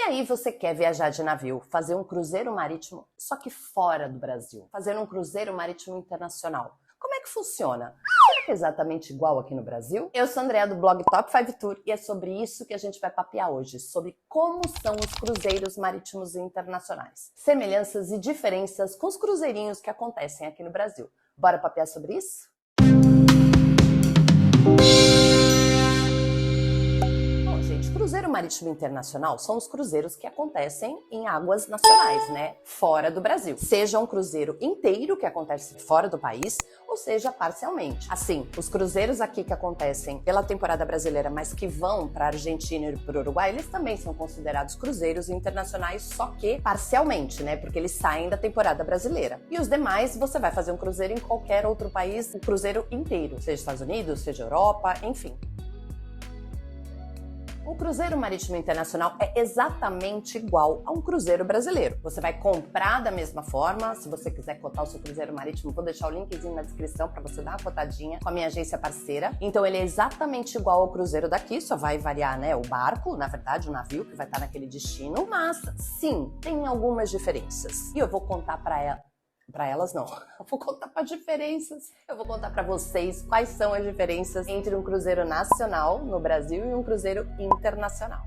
aí você quer viajar de navio, fazer um cruzeiro marítimo, só que fora do Brasil, fazer um cruzeiro marítimo internacional. Como é que funciona? Será que é exatamente igual aqui no Brasil? Eu sou a Andrea do blog Top 5 Tour e é sobre isso que a gente vai papear hoje, sobre como são os cruzeiros marítimos internacionais. Semelhanças e diferenças com os cruzeirinhos que acontecem aqui no Brasil. Bora papear sobre isso? Cruzeiro Marítimo Internacional são os cruzeiros que acontecem em águas nacionais, né? Fora do Brasil. Seja um cruzeiro inteiro que acontece fora do país, ou seja, parcialmente. Assim, os cruzeiros aqui que acontecem pela temporada brasileira, mas que vão para a Argentina e para o Uruguai, eles também são considerados cruzeiros internacionais, só que parcialmente, né? Porque eles saem da temporada brasileira. E os demais, você vai fazer um cruzeiro em qualquer outro país, um cruzeiro inteiro, seja Estados Unidos, seja Europa, enfim. O cruzeiro marítimo internacional é exatamente igual a um cruzeiro brasileiro. Você vai comprar da mesma forma. Se você quiser cotar o seu cruzeiro marítimo, vou deixar o linkzinho na descrição para você dar uma cotadinha com a minha agência parceira. Então ele é exatamente igual ao cruzeiro daqui, só vai variar, né, o barco, na verdade, o navio que vai estar naquele destino. Mas sim, tem algumas diferenças. E eu vou contar para elas não. Eu vou contar para diferenças. Eu vou contar para vocês quais são as diferenças entre um cruzeiro nacional no Brasil e um cruzeiro internacional.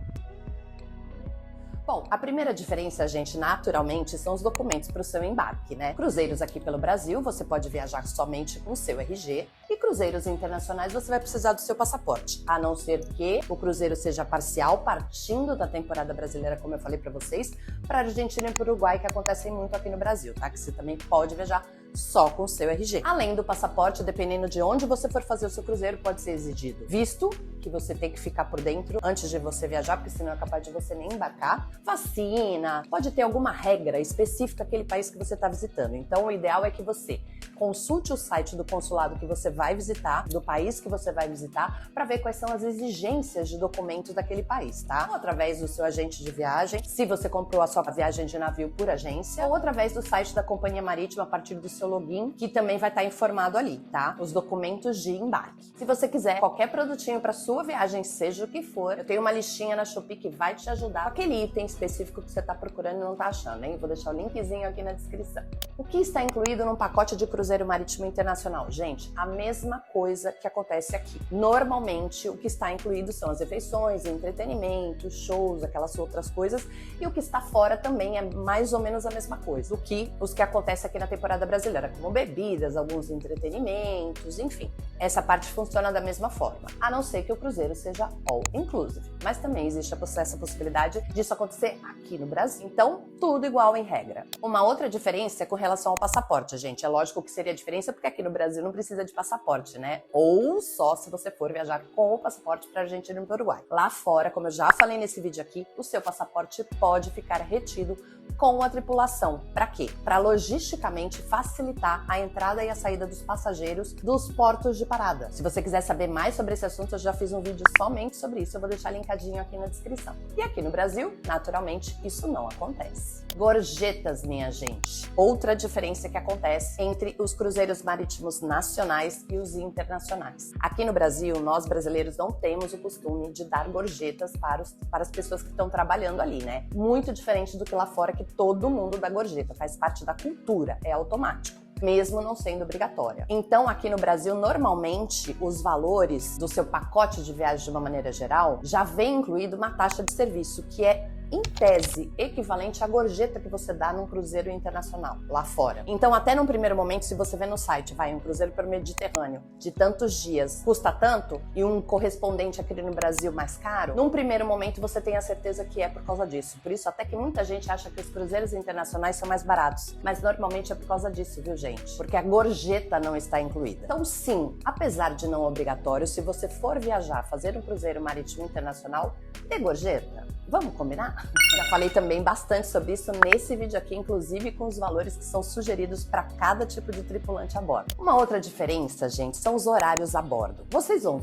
Bom, a primeira diferença, gente, naturalmente, são os documentos para o seu embarque, né? Cruzeiros aqui pelo Brasil, você pode viajar somente com o seu RG, e cruzeiros internacionais você vai precisar do seu passaporte, a não ser que o cruzeiro seja parcial, partindo da temporada brasileira, como eu falei para vocês, para a Argentina e para o Uruguai, que acontecem muito aqui no Brasil, tá? Que você também pode viajar só com o seu RG. Além do passaporte, dependendo de onde você for fazer o seu cruzeiro, pode ser exigido visto, que você tem que ficar por dentro antes de você viajar, porque senão é capaz de você nem embarcar. Vacina, pode ter alguma regra específica daquele país que você está visitando. Então, o ideal é que você consulte o site do consulado que você vai visitar, do país que você vai visitar, para ver quais são as exigências de documentos daquele país, tá? Ou através do seu agente de viagem, se você comprou a sua viagem de navio por agência, ou através do site da companhia marítima a partir do seu login, que também vai estar informado ali, tá? Os documentos de embarque. Se você quiser qualquer produtinho para sua viagem, seja o que for, eu tenho uma listinha na Shopee que vai te ajudar. Aquele item específico que você está procurando e não está achando, hein? Vou deixar o linkzinho aqui na descrição. O que está incluído num pacote de cruzeiro marítimo internacional? Gente, a mesma coisa que acontece aqui. Normalmente, o que está incluído são as refeições, entretenimento, shows, aquelas outras coisas, e o que está fora também é mais ou menos a mesma coisa. Os que acontecem aqui na temporada brasileira, como bebidas, alguns entretenimentos, enfim. Essa parte funciona da mesma forma, a não ser que o cruzeiro seja all inclusive. Mas também existe essa possibilidade disso acontecer aqui no Brasil. Então, tudo igual em regra. Uma outra diferença é com relação ao passaporte, gente. É lógico que seria a diferença porque aqui no Brasil não precisa de passaporte, né? Ou só se você for viajar com o passaporte para a Argentina e para o Uruguai. Lá fora, como eu já falei nesse vídeo aqui, o seu passaporte pode ficar retido com a tripulação. Para quê? Para logisticamente facilitar a entrada e a saída dos passageiros dos portos de parada. Se você quiser saber mais sobre esse assunto, eu já fiz um vídeo somente sobre isso, eu vou deixar linkadinho aqui na descrição. E aqui no Brasil, naturalmente, isso não acontece. Gorjetas, minha gente. Outra diferença que acontece entre os cruzeiros marítimos nacionais e os internacionais. Aqui no Brasil, nós brasileiros não temos o costume de dar gorjetas para as pessoas que estão trabalhando ali, né? Muito diferente do que lá fora, que todo mundo dá gorjeta, faz parte da cultura, é automático, mesmo não sendo obrigatória. Então, aqui no Brasil, normalmente, os valores do seu pacote de viagem de uma maneira geral já vem incluído uma taxa de serviço, que é, em tese, equivalente à gorjeta que você dá num cruzeiro internacional, lá fora. Então, até num primeiro momento, se você vê no site, um cruzeiro para o Mediterrâneo de tantos dias custa tanto, e um correspondente aqui no Brasil mais caro, num primeiro momento você tem a certeza que é por causa disso. Por isso, até que muita gente acha que os cruzeiros internacionais são mais baratos, mas normalmente é por causa disso, viu, gente? Porque a gorjeta não está incluída. Então, sim, apesar de não obrigatório, se você for viajar, fazer um cruzeiro marítimo internacional, dê gorjeta. Vamos combinar? Já falei também bastante sobre isso nesse vídeo aqui, inclusive com os valores que são sugeridos para cada tipo de tripulante a bordo. Uma outra diferença, gente, são os horários a bordo. Vocês vão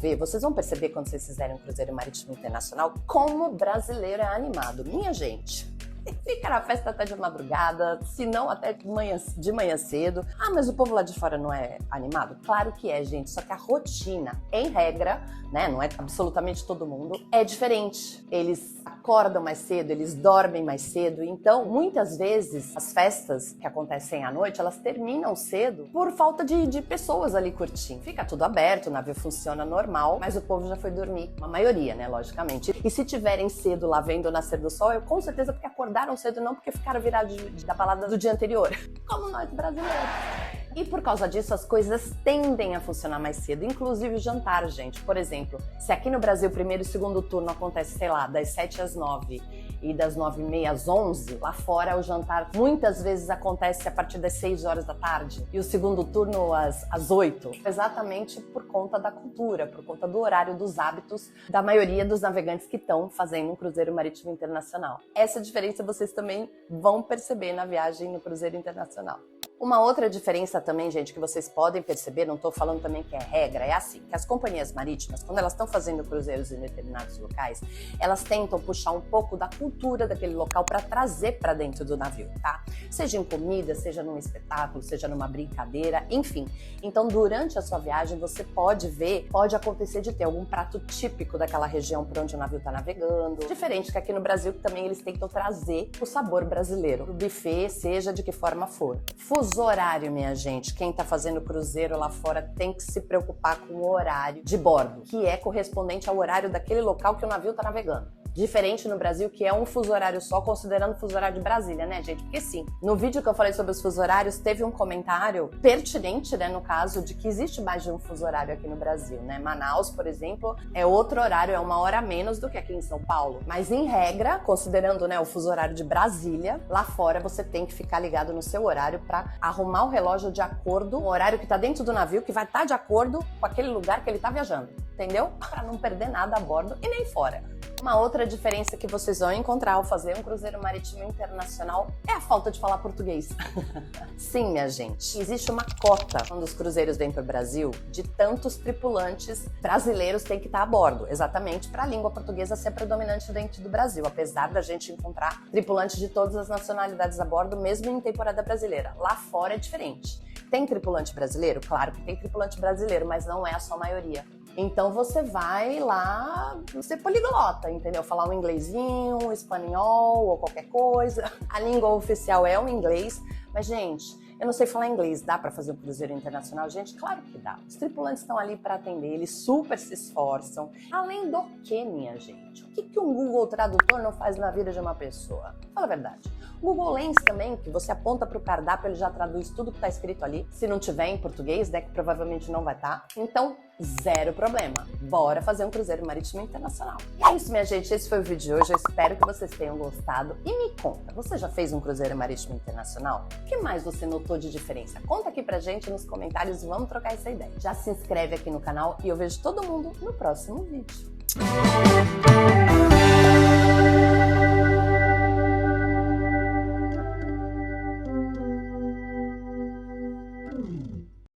perceber quando vocês fizerem um cruzeiro marítimo internacional como o brasileiro é animado. Minha gente, Fica na festa até de madrugada, se não até de manhã cedo. Ah, mas o povo lá de fora não é animado? Claro que é, gente, só que a rotina, em regra, né, não é absolutamente todo mundo, é diferente. Eles acordam mais cedo, eles dormem mais cedo, então muitas vezes as festas que acontecem à noite, elas terminam cedo por falta de pessoas ali curtindo. Fica tudo aberto, o navio funciona normal, mas o povo já foi dormir, uma maioria, né, logicamente. E se tiverem cedo lá vendo o nascer do sol, eu com certeza porque acordaram cedo, não porque ficaram virados da balada do dia anterior, como nós brasileiros. E por causa disso, as coisas tendem a funcionar mais cedo, inclusive o jantar, gente. Por exemplo, se aqui no Brasil o primeiro e o segundo turno acontece, sei lá, das 7 às 9 e das 9h30 às 11, lá fora o jantar muitas vezes acontece a partir das 6 horas da tarde e o segundo turno às 8, exatamente por conta da cultura, por conta do horário, dos hábitos da maioria dos navegantes que estão fazendo um cruzeiro marítimo internacional. Essa diferença vocês também vão perceber na viagem no cruzeiro internacional. Uma outra diferença também, gente, que vocês podem perceber, não estou falando também que é regra, é assim, que as companhias marítimas, quando elas estão fazendo cruzeiros em determinados locais, elas tentam puxar um pouco da cultura daquele local para trazer para dentro do navio, tá? Seja em comida, seja num espetáculo, seja numa brincadeira, enfim. Então, durante a sua viagem, você pode acontecer de ter algum prato típico daquela região por onde o navio está navegando, diferente que aqui no Brasil, que também eles tentam trazer o sabor brasileiro, o buffet, seja de que forma for. Fuso horário, minha gente. Quem tá fazendo cruzeiro lá fora tem que se preocupar com o horário de bordo, que é correspondente ao horário daquele local que o navio tá navegando. Diferente no Brasil, que é um fuso horário só, considerando o fuso horário de Brasília, né, gente? Porque sim, no vídeo que eu falei sobre os fuso horários, teve um comentário pertinente, né, no caso, de que existe mais de um fuso horário aqui no Brasil, né? Manaus, por exemplo, é outro horário, é 1 hora a menos do que aqui em São Paulo. Mas, em regra, considerando, né, o fuso horário de Brasília, lá fora você tem que ficar ligado no seu horário para arrumar o relógio de acordo com o horário que tá dentro do navio, que vai estar de acordo com aquele lugar que ele tá viajando, entendeu? Para não perder nada a bordo e nem fora. Uma outra diferença que vocês vão encontrar ao fazer um cruzeiro marítimo internacional é a falta de falar português. Sim, minha gente, existe uma cota quando os cruzeiros vêm para o Brasil de tantos tripulantes brasileiros têm que estar a bordo, exatamente para a língua portuguesa ser predominante dentro do Brasil, apesar da gente encontrar tripulantes de todas as nacionalidades a bordo, mesmo em temporada brasileira. Lá fora é diferente. Tem tripulante brasileiro? Claro que tem tripulante brasileiro, mas não é a sua maioria. Então você vai lá ser poliglota, entendeu? Falar um inglesinho, um espanhol ou qualquer coisa. A língua oficial é o inglês, mas gente, eu não sei falar inglês, dá para fazer um cruzeiro internacional? Gente, claro que dá. Os tripulantes estão ali para atender, eles super se esforçam. Além do que, minha gente? O que um Google Tradutor não faz na vida de uma pessoa? Fala a verdade. O Google Lens também, que você aponta para o cardápio, ele já traduz tudo que está escrito ali. Se não tiver em português, né, que provavelmente não vai estar. Então, zero problema. Bora fazer um cruzeiro marítimo internacional. É isso, minha gente. Esse foi o vídeo de hoje. Eu espero que vocês tenham gostado. E me conta, você já fez um cruzeiro marítimo internacional? O que mais você notou de diferença? Conta aqui pra gente nos comentários e vamos trocar essa ideia. Já se inscreve aqui no canal e eu vejo todo mundo no próximo vídeo.